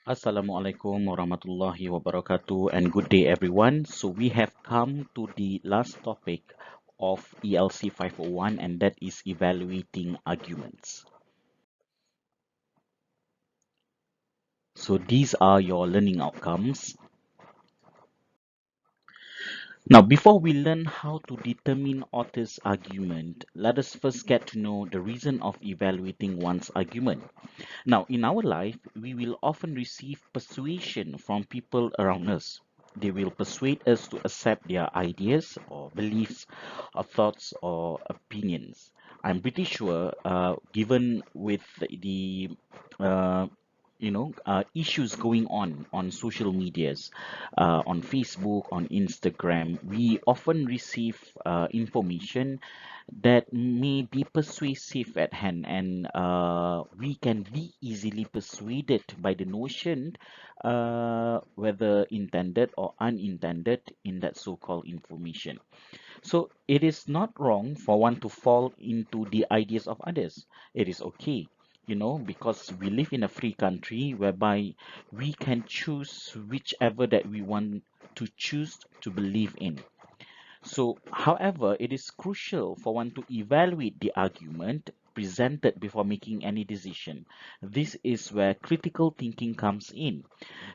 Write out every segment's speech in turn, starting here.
Assalamualaikum warahmatullahi wabarakatuh and good day everyone. So we have come to the last topic of ELC 501 and that is evaluating arguments. So these are your learning outcomes. Now before we learn how to determine author's argument, let us first get to know the reason of evaluating one's argument. Now, in our life, we will often receive persuasion from people around us. They will persuade us to accept their ideas or beliefs or thoughts or opinions. I'm pretty sure, given with the uh, issues going on social medias, on Facebook, on Instagram, we often receive information that may be persuasive at hand, and we can be easily persuaded by the notion, whether intended or unintended, in that so-called information. So it is not wrong for one to fall into the ideas of others. It is okay, because we live in a free country whereby we can choose whichever that we want to choose to believe in. So, however, it is crucial for one to evaluate the argument presented before making any decision. This is where critical thinking comes in,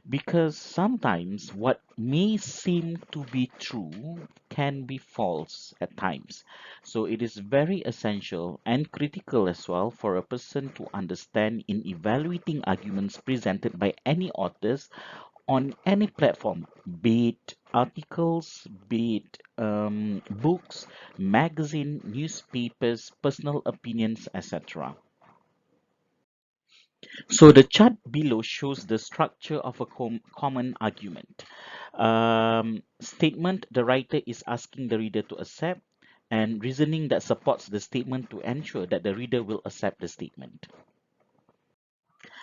because sometimes what may seem to be true can be false at times. So, it is very essential and critical as well for a person to understand in evaluating arguments presented by any authors on any platform, be it articles, be it books, magazine, newspapers, personal opinions, etc. So the chart below shows the structure of a common argument. Statement: the writer is asking the reader to accept, and reasoning that supports the statement to ensure that the reader will accept the statement.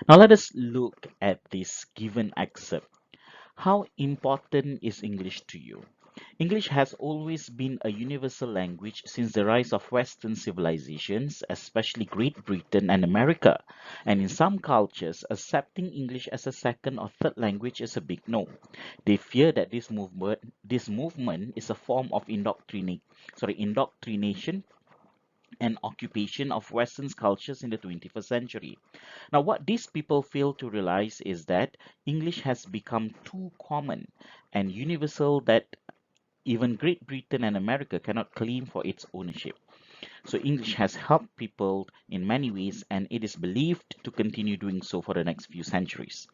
Now let us look at this given excerpt. How important is English to you? English has always been a universal language since the rise of Western civilizations, especially Great Britain and America. And in some cultures, accepting English as a second or third language is a big no. They fear that this movement is a form of indoctrination and occupation of Western cultures in the 21st century. Now, what these people fail to realize is that English has become too common and universal that even Great Britain and America cannot claim for its ownership. So English has helped people in many ways, and it is believed to continue doing so for the next few centuries.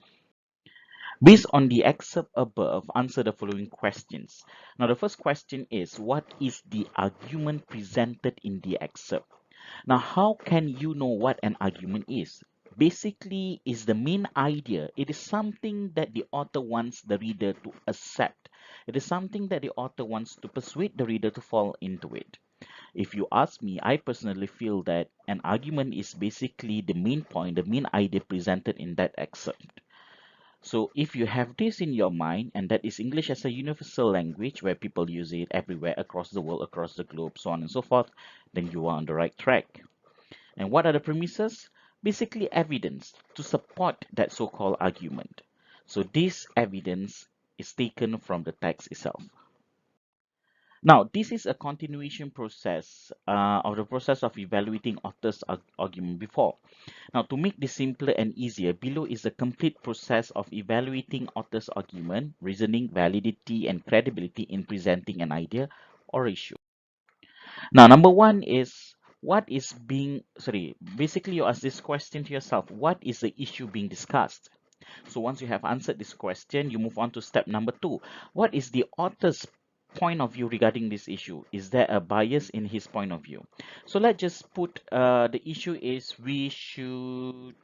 Based on the excerpt above, answer the following questions. Now, the first question is, what is the argument presented in the excerpt? Now, how can you know what an argument is? Basically, is the main idea. It is something that the author wants the reader to accept. It is something that the author wants to persuade the reader to fall into it. If you ask me, I personally feel that an argument is basically the main point, the main idea presented in that excerpt. So if you have this in your mind, and that is English as a universal language where people use it everywhere across the world, across the globe, so on and so forth, then you are on the right track. And what are the premises? Basically, evidence to support that so-called argument. So this evidence is taken from the text itself. Now, this is a continuation process of the process of evaluating author's argument before. Now, to make this simpler and easier, below is a complete process of evaluating author's argument, reasoning, validity, and credibility in presenting an idea or issue. Now, number one is basically you ask this question to yourself, what is the issue being discussed? So once you have answered this question, you move on to step number two. What is the author's point of view regarding this issue? Is there a bias in his point of view? So let's just put the issue is we should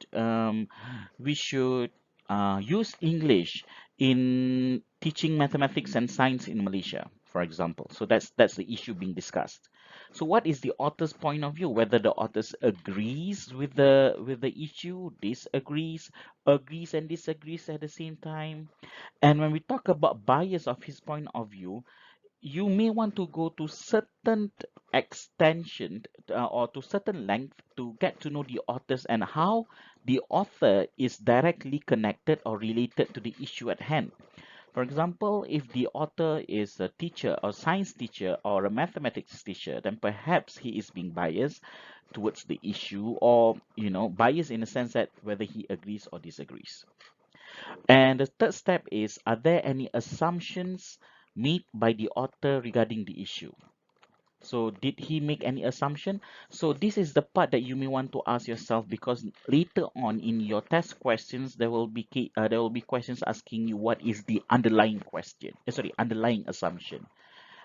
use English in teaching mathematics and science in Malaysia, for example. So that's the issue being discussed. So what is the author's point of view? Whether the author agrees with the issue, disagrees, agrees and disagrees at the same time. And when we talk about bias of his point of view, you may want to go to certain extension or to certain length to get to know the authors and how the author is directly connected or related to the issue at hand. For example, if the author is a teacher or science teacher or a mathematics teacher, then perhaps he is being biased towards the issue, or biased in the sense that whether he agrees or disagrees. And the third step is, are there any assumptions made by the author regarding the issue? So did he make any assumption? So this is the part that you may want to ask yourself, because later on in your test questions there will be questions asking you what is the underlying question. Underlying assumption.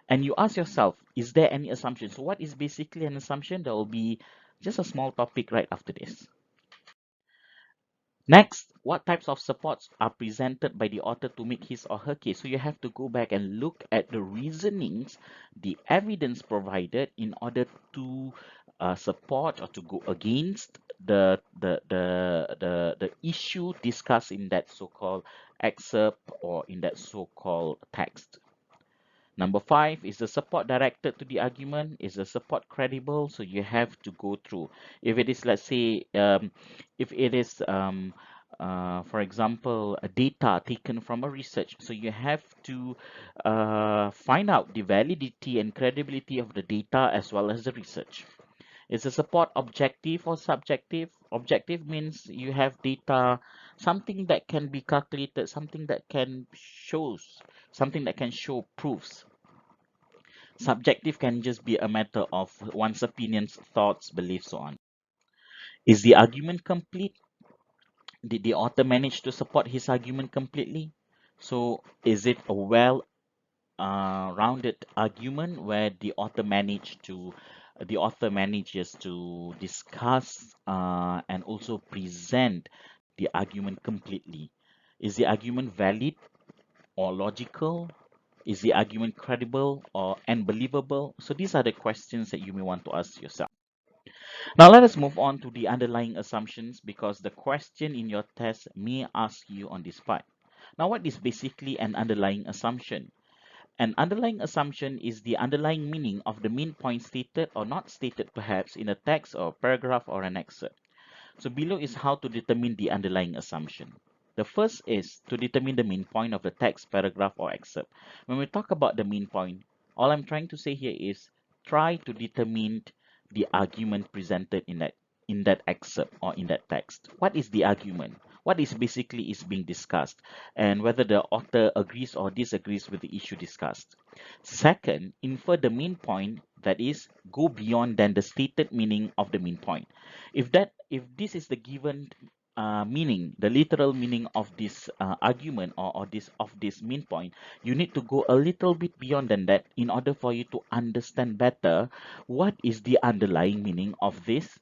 And you ask yourself, is there any assumption? So what is basically an assumption? There will be just a small topic right after this. Next, what types of supports are presented by the author to make his or her case? So you have to go back and look at the reasonings, the evidence provided in order to support or to go against the issue discussed in that so-called excerpt or in that so-called text. Number five, is the support directed to the argument? Is the support credible? So you have to go through. If it is, let's say, if it is, for example, a data taken from a research, so you have to find out the validity and credibility of the data as well as the research. Is the support objective or subjective? Objective means you have data, something that can be calculated, something that can show proofs. Subjective can just be a matter of one's opinions, thoughts, beliefs, so on. Is the argument complete? Did the author manage to support his argument completely? So is it a well rounded argument where the author manages to discuss and also present the argument completely? Is the argument valid or logical? Is the argument credible or unbelievable? So these are the questions that you may want to ask yourself. Now let us move on to the underlying assumptions, because the question in your test may ask you on this part. Now, what is basically an underlying assumption? An underlying assumption is the underlying meaning of the main point stated or not stated perhaps in a text or paragraph or an excerpt. So below is how to determine the underlying assumption. The first is to determine the main point of the text, paragraph, or excerpt. When we talk about the main point, all I'm trying to say here is try to determine the argument presented in that excerpt or in that text. What is the argument? What is basically is being discussed, and whether the author agrees or disagrees with the issue discussed. Second, infer the main point, that is, go beyond than the stated meaning of the main point. If this is the given meaning, the literal meaning of this argument, or this main point, you need to go a little bit beyond than that in order for you to understand better what is the underlying meaning of this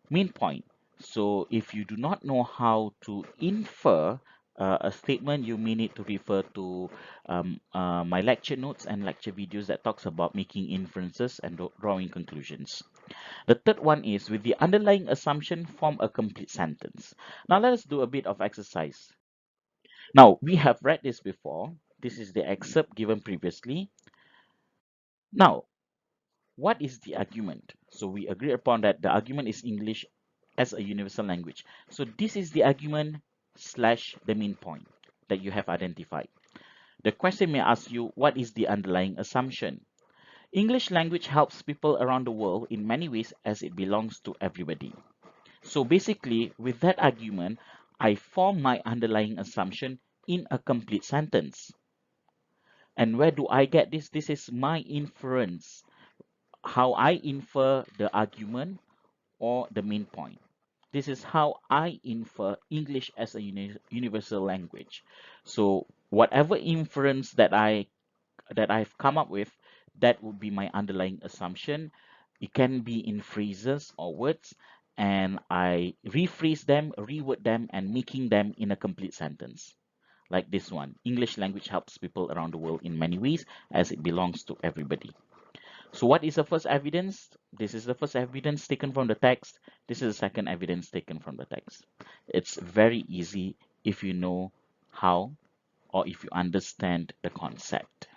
main point. So if you do not know how to infer a statement, you may need to refer to my lecture notes and lecture videos that talks about making inferences and drawing conclusions. The third one is, with the underlying assumption, form a complete sentence. Now let us do a bit of exercise. Now we have read this before. This is the excerpt given previously. Now, what is the argument? So we agree upon that the argument is English as a universal language. So this is the argument slash the main point that you have identified. The question may ask you, what is the underlying assumption? English language helps people around the world in many ways as it belongs to everybody. So basically, with that argument, I form my underlying assumption in a complete sentence. And where do I get this? This is my inference, how I infer the argument or the main point. This is how I infer English as a universal language. So whatever inference that I've come up with, that would be my underlying assumption. It can be in phrases or words, and I rephrase them, reword them, and making them in a complete sentence. Like this one, English language helps people around the world in many ways as it belongs to everybody. So what is the first evidence? This is the first evidence taken from the text. This is the second evidence taken from the text. It's very easy if you know how, or if you understand the concept.